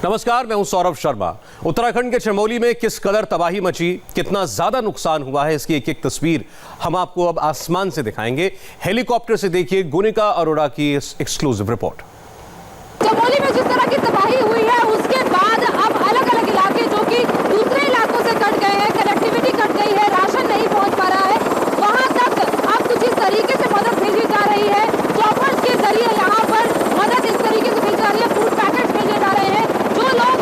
नमस्कार, मैं हूं सौरभ शर्मा। उत्तराखंड के चमोली में किस कदर तबाही मची, कितना ज्यादा नुकसान हुआ है, इसकी एक एक तस्वीर हम आपको अब आसमान से दिखाएंगे। हेलीकॉप्टर से देखिए गुनिका अरोड़ा की इस एक्सक्लूसिव रिपोर्ट। चमोली में जिस तरह की तबाही हुई है उसके बाद अब अलग अलग इलाके जो कि दूसरे इलाकों से कट गए हैं, कनेक्टिविटी कट गई है, राशन नहीं पहुंच पा रहा है, वहां तक अब कुछ इस तरीके से मदद भेजी जा रही है। चॉपर्स के जरिए यहाँ पर मदद इस तरीके से भेजी जा रही है, फूड पैकेट भेजे जा रहे हैं। जो लोग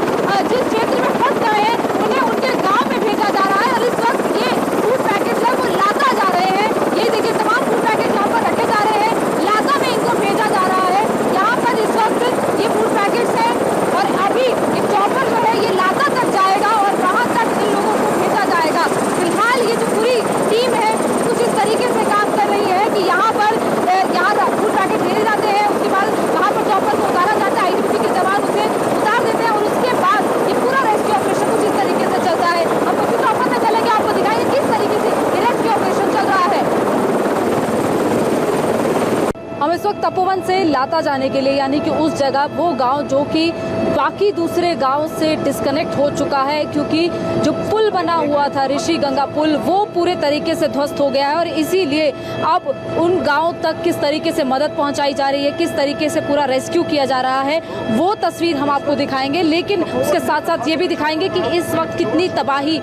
जिस क्षेत्र में फंस गए हैं उन्हें उनके गाँव में भेजा जा रहा है और इस वक्त ये फूड पैकेट है वो लाता जा रहे हैं। ये देखिए तमाम फूड पैकेट यहाँ पर रखे जा रहे हैं, लाता में इनको भेजा जा रहा है। यहाँ पर इस वक्त ये फूड पैकेट्स है और अभी एक चॉपर जो है ये लाता तक जाएगा और वहाँ तक इन लोगों को भेजा जाएगा। फिलहाल ये जो पूरी टीम है कुछ इस तरीके से काम कर रही है कि यहाँ पर फूड पैकेट भेजे जाते हैं, उसके बाद वहाँ पर चॉपर को उतारा जाता है, आईटीबीपी के जवान उसे उतार देते हैं और उसके बाद ये पूरा रेस्क्यू ऑपरेशन कुछ इस तरीके से चलता है। अब कुछ चॉपर में चलेंगे, आपको दिखाएंगे किस तरीके से ये रेस्क्यू ऑपरेशन चल रहा है। हम इस वक्त तपोवन से लाता जाने के लिए, यानी कि उस जगह, वो गांव जो कि बाकी दूसरे गांव से डिस्कनेक्ट हो चुका है, क्योंकि जो पुल बना हुआ था ऋषि गंगा पुल वो पूरे तरीके से ध्वस्त हो गया है और इसीलिए अब उन गांव तक किस तरीके से मदद पहुंचाई जा रही है, किस तरीके से पूरा रेस्क्यू किया जा रहा है, वो तस्वीर हम आपको दिखाएंगे। लेकिन उसके साथ साथ ये भी दिखाएंगे कि इस वक्त कितनी तबाही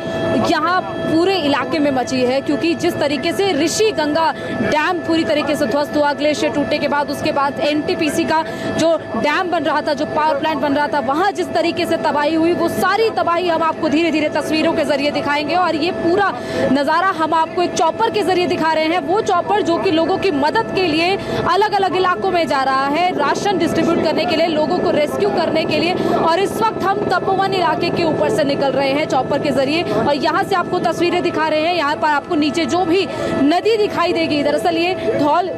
यहाँ पूरे इलाके में मची है, क्योंकि जिस तरीके से ऋषि गंगा डैम पूरी तरीके से ध्वस्त हुआ ग्लेशियर टूटने के बाद, उसके बाद एनटीपीसी का जो डैम बन रहा था, जो पावर प्लांट बन रहा था, वहां जिस तरीके से तबाही हुई, वो सारी तबाही हम आपको धीरे धीरे तस्वीरों के जरिए दिखाएंगे। और ये पूरा नजारा हम आपको एक चॉपर के जरिए दिखा रहे हैं, वो चॉपर जो कि लोगों की मदद के लिए अलग अलग इलाकों में जा रहा है, राशन डिस्ट्रीब्यूट करने के लिए, लोगों को रेस्क्यू करने के लिए। और इस वक्त हम तपोवन इलाके के ऊपर से निकल रहे हैं चॉपर के जरिए और यहाँ से आपको तस्वीरें दिखा रहे हैं। यहाँ पर आपको नीचे जो भी नदी दिखाई देगी, दरअसल ये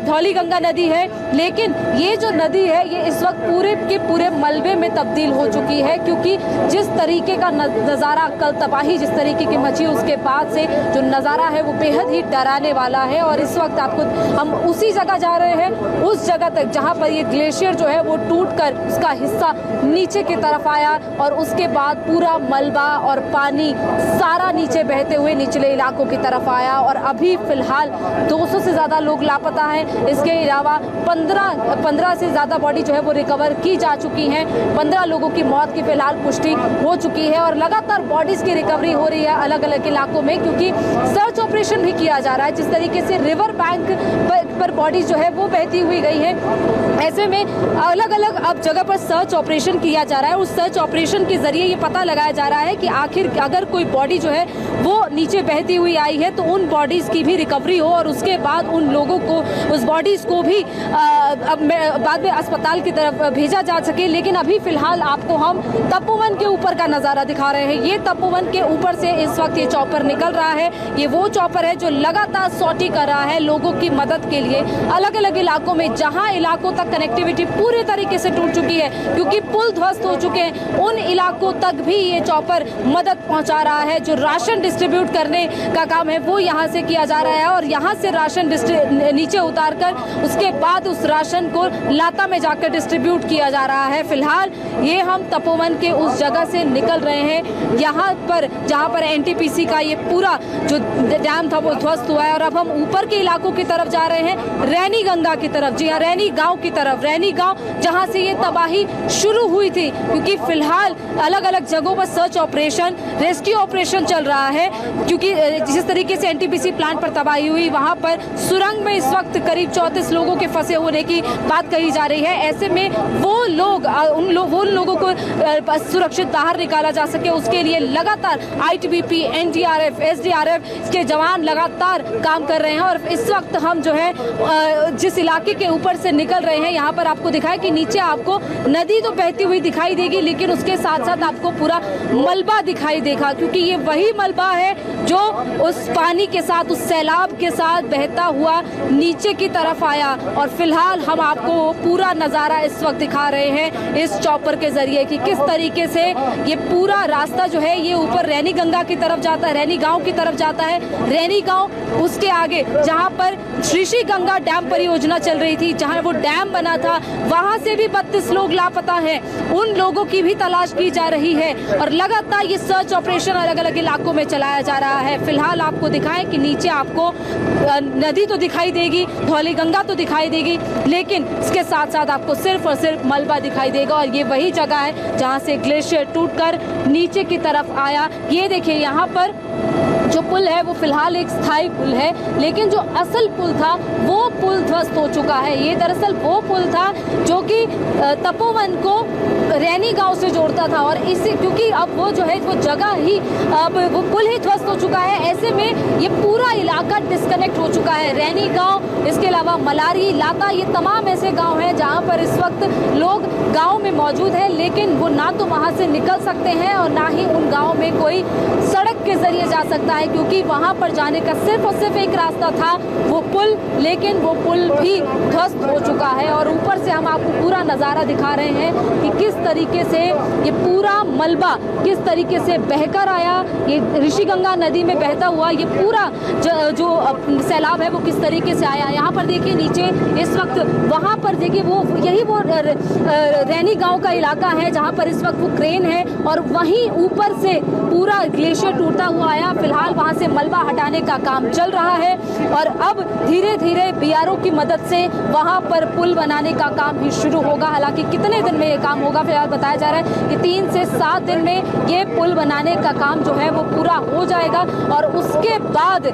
धौली गंगा नदी है, लेकिन ये जो नदी है ये इस वक्त पूरे के पूरे मलबे में तब्दील हो चुकी है, क्योंकि जिस तरीके का नज़ारा, कल तबाही जिस तरीके की मची, उसके बाद से जो नज़ारा है वो बेहद ही डराने वाला है। और इस वक्त आपको हम उसी जगह जा रहे हैं, उस जगह तक जहां पर ये ग्लेशियर जो है वो टूटकर उसका हिस्सा नीचे की तरफ आया और उसके बाद पूरा मलबा और पानी सारा नीचे बहते हुए निचले इलाकों की तरफ आया। और अभी फिलहाल 200 से ज़्यादा लोग लापता हैं। इसके अलावा 15 से ज़्यादा बॉडी जो है वो रिकवर की जा चुकी हैं। 15 लोगों की मौत की फिलहाल पुष्टि हो चुकी है और लगातार बॉडीज की रिकवरी हो रही है अलग अलग इलाकों में, क्योंकि सर्च ऑपरेशन भी किया जा रहा है। जिस तरीके से रिवर बैंक पर बॉडीज जो है वो बहती हुई गई है, ऐसे में अलग अलग अब जगह पर सर्च ऑपरेशन किया जा रहा है। उस सर्च ऑपरेशन के जरिए ये पता लगाया जा रहा है कि आखिर अगर कोई बॉडी जो है वो नीचे बहती हुई आई है तो उन बॉडीज की भी रिकवरी हो और उसके बाद उन लोगों को, उस बॉडीज को भी बाद में अस्पताल की तरफ भेजा जा सके। लेकिन अभी फिलहाल आपको हम तपोवन के ऊपर का नज़ारा दिखा रहे हैं। ये तपोवन के ऊपर से इस वक्त ये चॉपर निकल रहा है। ये वो चॉपर है जो लगातार सॉर्टी कर रहा है लोगों की मदद के लिए अलग अलग इलाकों में, जहां इलाकों तक कनेक्टिविटी पूरे तरीके से टूट चुकी है, क्योंकि पुल ध्वस्त हो चुके हैं, उन इलाकों तक भी ये चॉपर मदद पहुंचा रहा है। जो राशन डिस्ट्रीब्यूट करने का काम है वो यहाँ से किया जा रहा है और यहाँ से राशन नीचे उतार कर उसके बाद उस राशन को लाता में जाकर डिस्ट्रीब्यूट किया जा रहा है। फिलहाल ये हम तपोवन के उस जगह से निकल रहे हैं, यहाँ पर जहाँ पर एनटीपीसी का ये पूरा जो डैम था वो ध्वस्त हुआ है। और अब हम ऊपर के इलाकों की तरफ जा रहे हैं, रैनी गंगा की तरफ, जी हाँ, रैनी गांव की तरफ, रैनी गांव जहाँ से ये तबाही शुरू हुई थी, क्योंकि फिलहाल अलग अलग जगहों पर सर्च ऑपरेशन, रेस्क्यू ऑपरेशन चल रहा है। क्योंकि जिस तरीके से एनटीपीसी प्लांट पर तबाही हुई, वहाँ पर सुरंग में इस वक्त करीब 34 लोगों के फंसे होने की बात कही जा रही है। ऐसे में वो लोग उन लोगों को सुरक्षित बाहर निकाला जा सके, उसके लिए लगातार आईटीबीपी, एनडीआरएफ, एसडीआरएफ के जवान लगातार काम कर रहे हैं। और इस वक्त हम जो है जिस इलाके के ऊपर से निकल रहे हैं, यहाँ पर आपको दिखाया कि नीचे आपको नदी तो बहती हुई दिखाई देगी, लेकिन उसके साथ साथ आपको पूरा मलबा दिखाई देगा, क्योंकि ये वही मलबा है जो उस पानी के साथ, उस सैलाब के साथ बहता हुआ नीचे की तरफ आया। और फिलहाल हम आपको पूरा नज़ारा इस वक्त दिखा रहे हैं इस चॉपर के जरिए कि किस तरीके से ये पूरा रास्ता जो है ये ऊपर रैनी गंगा की तरफ जाता है, रैनी गांव की तरफ जाता है। रैनी गांव, उसके आगे जहां पर ऋषि गंगा डैम परियोजना चल रही थी, जहां वो डैम बना था, वहां से भी 32 लोग लापता हैं। उन लोगों की भी तलाश की जा रही है और लगातार ये सर्च ऑपरेशन अलग अलग इलाकों में चलाया जा रहा है। फिलहाल आपको दिखाएं कि नीचे आपको नदी तो दिखाई देगी, धौली गंगा तो दिखाई देगी, लेकिन इसके साथ साथ आपको सिर्फ और सिर्फ मलबा दिखाई देगा। और ये वही जगह है जहां से ग्लेशियर टूटकर नीचे की तरफ आया। ये देखिए, यहाँ पर जो पुल है वो फिलहाल एक स्थायी पुल है, लेकिन जो असल पुल था वो पुल ध्वस्त हो चुका है। ये दरअसल वो पुल था जो कि तपोवन को रैनी गांव से जोड़ता था, और इसी क्योंकि अब वो जो है वो जगह ही, अब वो पुल ही ध्वस्त हो चुका है, ऐसे में ये पूरा इलाका डिस्कनेक्ट हो चुका है। रैनी गांव, इसके अलावा मलारी, लाता, ये तमाम ऐसे गांव हैं जहां पर इस वक्त लोग गांव में मौजूद हैं, लेकिन वो ना तो वहां से निकल सकते हैं और ना ही उन गांव में कोई सड़क के जरिए जा सकता है, क्योंकि वहां पर जाने का सिर्फ और सिर्फ एक रास्ता था, वो पुल, लेकिन वो पुल भी ध्वस्त हो चुका है। और ऊपर से हम आपको पूरा नज़ारा दिखा रहे हैं कि किस तरीके से ये पूरा मलबा किस तरीके से बहकर आया, ये ऋषिगंगा नदी में बहता हुआ ये पूरा जो सैलाब है वो किस तरीके से आया। यहाँ पर देखिए नीचे इस वक्त, वहाँ पर देखिए वो यही वो रैनी गांव का इलाका है जहाँ पर इस वक्त वो क्रेन है, और वहीं ऊपर से पूरा ग्लेशियर टूटता हुआ आया। फिलहाल वहाँ से मलबा हटाने का काम चल रहा है और अब धीरे धीरे बीआरओ की मदद से वहाँ पर पुल बनाने का काम भी शुरू होगा। हालांकि कितने दिन में ये काम होगा फिलहाल बताया जा रहा है कि 3 से 7 दिन में ये पुल बनाने का काम जो है वो पूरा हो जाएगा, और उसके बाद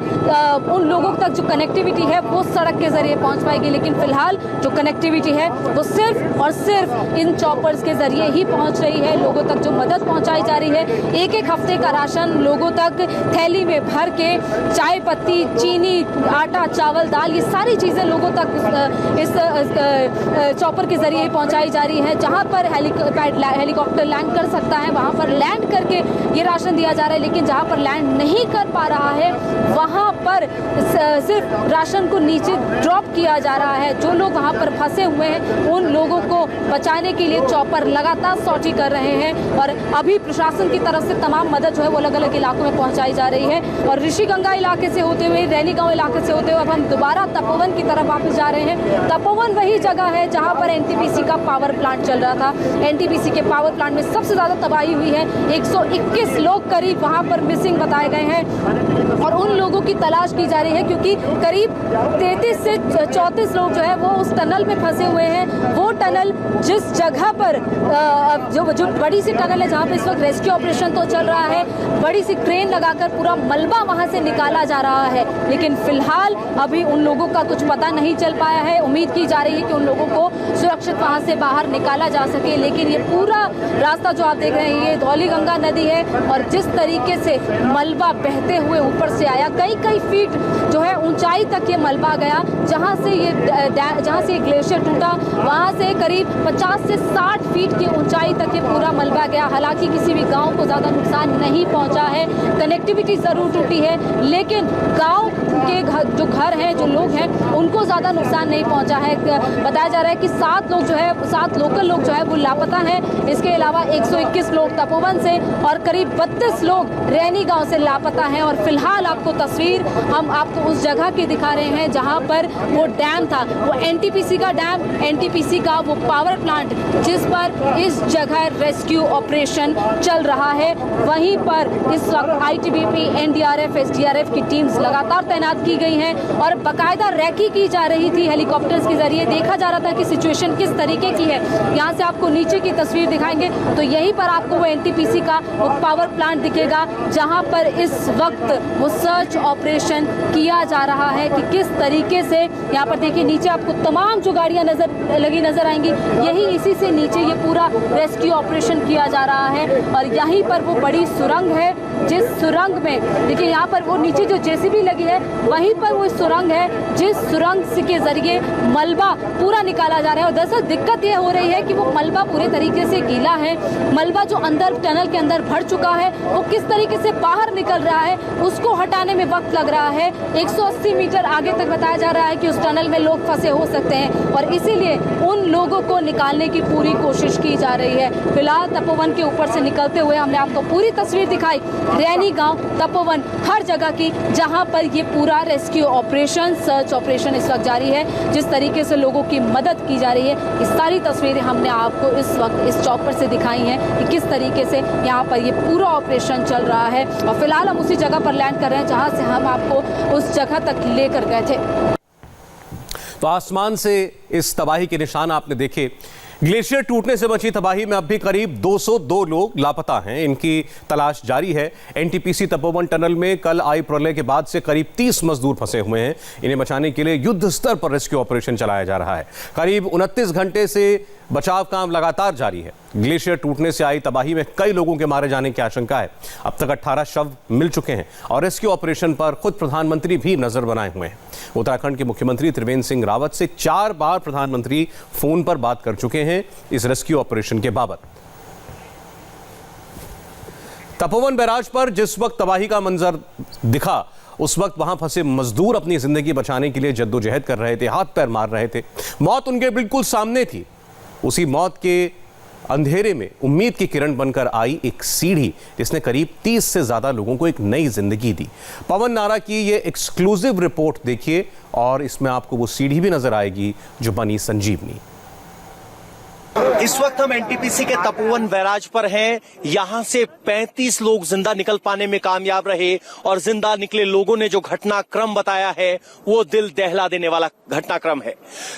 उन लोगों तक जो कनेक्टिविटी है वो सड़क के जरिए पहुंच पाएगी। लेकिन फिलहाल जो कनेक्टिविटी है वो सिर्फ और सिर्फ इन चॉपर्स के जरिए ही पहुंच रही है। लोगों तक जो मदद पहुंचाई जा रही है, एक एक हफ्ते का राशन लोगों तक थैली में भर के, चाय पत्ती, चीनी, आटा, चावल, दाल, ये सारी चीज़ें लोगों तक इस चॉपर के जरिए पहुंचाई जा रही है। जहां पर हेलीकॉप्टर लैंड कर सकता है वहां पर लैंड करके ये राशन दिया जा रहा है, लेकिन जहां पर लैंड नहीं कर पा रहा है वहां पर सिर्फ राशन को नीचे ड्रॉप किया जा रहा है। जो लोग वहां पर फंसे हुए हैं उन लोगों को बचाने के लिए चॉपर लगातार सॉर्टी कर रहे हैं, और अभी प्रशासन की तरफ से तमाम मदद जो है वो अलग अलग इलाकों में पहुंचाई जा रही है। और ऋषिगंगा इलाके से होते हुए, रैनी गांव इलाके से होते हुए अब हम दोबारा तपोवन की तरफ वापस जा रहे हैं। तपोवन वही जगह है जहां पर एनटीपीसी का पावर प्लांट चल रहा था। एनटीपीसी के पावर प्लांट में सबसे ज्यादा तबाही हुई है। 121 लोग करीब वहां पर मिसिंग बताए गए हैं और उन लोगों की तलाश की जा रही है, क्योंकि करीब 33 से 34 लोग जो है वो उस टनल में फंसे हुए हैं। वो टनल जिस जगह पर जो बड़ी सी टनल है जहां पर इस वक्त रेस्क्यू ऑपरेशन तो चल रहा है, बड़ी सी क्रेन लगाकर पूरा मलबा वहां से निकाला जा रहा है, लेकिन फिलहाल अभी उन लोगों का कुछ पता नहीं चल पाया है। उम्मीद की जा रही है कि उन लोगों को सुरक्षित वहां से बाहर निकाला जा सके, लेकिन ये पूरा रास्ता जो आप देख रहे हैं ये धौली गंगा नदी है, और जिस तरीके से मलबा बहते हुए ऊपर से आया, कई फीट जो है ऊंचाई तक ये मलबा गया। जहां से ये ग्लेशियर टूटा वहां से करीब 50 से 60 फीट की ऊंचाई तक ये पूरा मलबा गया। हालांकि किसी भी गांव को ज्यादा नुकसान नहीं पहुंचा है, कनेक्टिविटी जरूर टूटी है, लेकिन गांव के जो घर हैं, जो लोग हैं, उनको ज्यादा नुकसान नहीं पहुंचा है। बताया जा रहा है कि 7 लोकल लोग जो है वो लापता हैं। इसके अलावा 121 लोग तपोवन से और करीब 32 लोग रैनी गांव से लापता हैं। और फिलहाल आपको तस्वीर हम आपको उस जगह की दिखा रहे हैं जहां पर वो डैम था, वो एनटीपीसी का डैम, एनटीपीसी का वो पावर प्लांट जिस पर इस जगह रेस्क्यू ऑपरेशन चल रहा है। वहीं पर इस वक्त आईटीबीपी, एनडीआरएफ, एसडीआरएफ की टीम्स लगातार तैनात की गई हैं और बाकायदा रैकी की जा रही थी हेलीकॉप्टर्स के जरिए। देखा जा रहा था कि सिचुएशन किस तरीके की है। यहाँ से आपको नीचे की तस्वीर दिखाएंगे तो यहीं पर आपको वो एनटीपीसी का वो पावर प्लांट दिखेगा जहाँ पर इस वक्त वो सर्च ऑपरेशन किया जा रहा है कि किस तरीके से। यहाँ पर देखिए नीचे आपको तमाम जो गाड़ियाँ नजर आएंगी, यही इसी से नीचे ये पूरा रेस्क्यू ऑपरेशन किया जा रहा है। और यहीं पर वो बड़ी सुरंग है, जिस सुरंग में देखिए यहाँ पर वो नीचे जो जेसीबी लगी है वहीं पर वो सुरंग है, जिस सुरंग के जरिए मलबा पूरा निकाला जा रहा है। और दरअसल दिक्कत ये हो रही है कि वो मलबा पूरे तरीके से गीला है। मलबा जो अंदर टनल के अंदर भर चुका है वो किस तरीके से बाहर निकल रहा है उसको हटाने में वक्त लग रहा है। 180 मीटर आगे तक बताया जा रहा है कि उस टनल में लोग फंसे हो सकते हैं और इसीलिए उन लोगों को निकालने की पूरी कोशिश की जा रही है। फिलहाल तपोवन के ऊपर से निकलते हुए हमने आपको पूरी तस्वीर दिखाई रैनी गांव, तपोवन, हर जगह की जहां पर ये पूरा रेस्क्यू ऑपरेशन, सर्च ऑपरेशन इस वक्त जारी है। जिस तरीके से लोगों की मदद की जा रही है, ये सारी तस्वीरें हमने आपको इस वक्त इस चौक पर से दिखाई हैं कि किस तरीके से यहाँ पर ये पूरा ऑपरेशन चल रहा है। और फिलहाल हम उसी जगह पर लैंड कर रहे हैं जहाँ से हम आपको उस जगह तक लेकर गए थे। तो आसमान से इस तबाही के निशान आपने देखे। ग्लेशियर टूटने से मची तबाही में अब भी करीब 202 लोग लापता हैं। इनकी तलाश जारी है। एनटीपीसी तपोवन टनल में कल आई प्रलय के बाद से करीब 30 मजदूर फंसे हुए हैं। इन्हें बचाने के लिए युद्ध स्तर पर रेस्क्यू ऑपरेशन चलाया जा रहा है। करीब 29 घंटे से बचाव काम लगातार जारी है। ग्लेशियर टूटने से आई तबाही में कई लोगों के मारे जाने की आशंका है। अब तक 18 शव मिल चुके हैं और रेस्क्यू ऑपरेशन पर खुद प्रधानमंत्री भी नजर बनाए हुए हैं। उत्तराखंड के मुख्यमंत्री त्रिवेंद्र सिंह रावत से 4 बार प्रधानमंत्री फोन पर बात कर चुके हैं इस रेस्क्यू ऑपरेशन के बाबत। तपोवन बैराज पर जिस वक्त तबाही का मंजर दिखा, उस वक्त वहां फंसे मजदूर अपनी जिंदगी बचाने के लिए जद्दोजहद कर रहे थे, हाथ पैर मार रहे थे। मौत उनके बिल्कुल सामने थी। उसी मौत के अंधेरे में उम्मीद की किरण बनकर आई एक सीढ़ी, जिसने करीब 30 से ज्यादा लोगों को एक नई जिंदगी दी। पवन नारा की ये एक्सक्लूसिव रिपोर्ट देखिए और इसमें आपको वो सीढ़ी भी नजर आएगी जो बनी संजीवनी। इस वक्त हम एनटीपीसी के तपोवन बैराज पर हैं। यहां से 35 लोग जिंदा निकल पाने में कामयाब रहे और जिंदा निकले लोगों ने जो घटनाक्रम बताया है वो दिल दहला देने वाला घटनाक्रम है।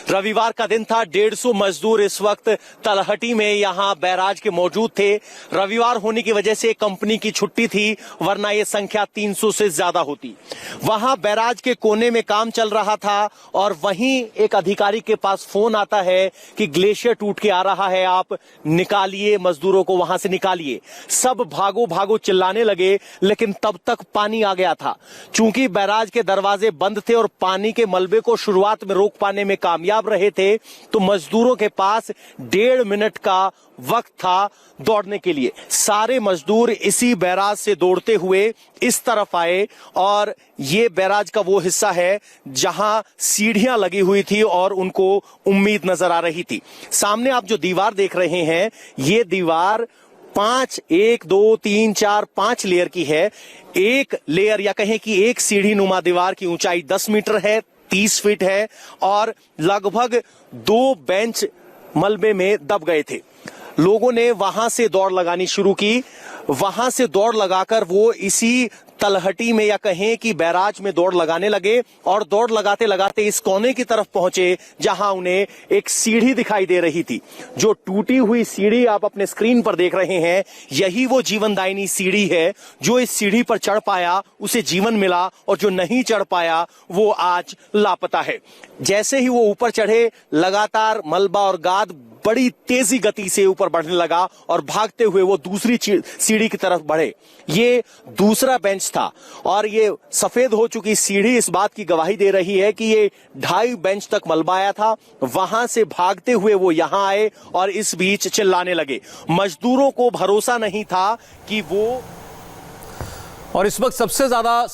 रविवार का दिन था। 150 मजदूर इस वक्त तलहटी में यहां बैराज के मौजूद थे। रविवार होने की वजह से कंपनी की छुट्टी थी, वरना ये संख्या 300 से ज्यादा होती। वहां बैराज के कोने में काम चल रहा था और वहीं एक अधिकारी के पास फोन आता है कि ग्लेशियर टूट के आ रहा है, आप निकालिए, मजदूरों को वहां से निकालिए। सब भागो भागो चिल्लाने लगे, लेकिन तब तक पानी आ गया था। चूंकि बैराज के दरवाजे बंद थे और पानी के मलबे को शुरुआत में रोक पाने में कामयाब रहे थे, तो मजदूरों के पास 1.5 मिनट का वक्त था दौड़ने के लिए। सारे मजदूर इसी बैराज से दौड़ते हुए इस तरफ आए और ये बैराज का वो हिस्सा है जहां सीढ़ियां लगी हुई थी और उनको उम्मीद नजर आ रही थी। सामने आप जो दीवार देख रहे हैं, ये दीवार 1 2 3 4 5 लेयर की है। एक लेयर या कहें कि एक सीढ़ी नुमा दीवार की ऊंचाई 10 मीटर है, 30 फीट है और लगभग 2 बेंच मलबे में दब गए थे। लोगों ने वहां से दौड़ लगानी शुरू की। वहां से दौड़ लगाकर वो इसी तलहटी में या कहें कि बैराज में दौड़ लगाने लगे और दौड़ लगाते लगाते इस कोने की तरफ पहुंचे जहां उन्हें एक सीढ़ी दिखाई दे रही थी। जो टूटी हुई सीढ़ी आप अपने स्क्रीन पर देख रहे हैं, यही वो जीवनदायिनी सीढ़ी है। जो इस सीढ़ी पर चढ़ पाया उसे जीवन मिला और जो नहीं चढ़ पाया वो आज लापता है। जैसे ही वो ऊपर चढ़े, लगातार मलबा और गाद बड़ी तेजी गति से ऊपर बढ़ने लगा और भागते हुए वो दूसरी सीढ़ी की तरफ बढ़े। ये दूसरा बेंच था और ये सफेद हो चुकी सीढ़ी इस बात की गवाही दे रही है कि ये 2.5 बेंच तक मलबा आया था। वहां से भागते हुए वो यहां आए और इस बीच चिल्लाने लगे। मजदूरों को भरोसा नहीं था कि वो और इस वक्त सबसे ज्यादा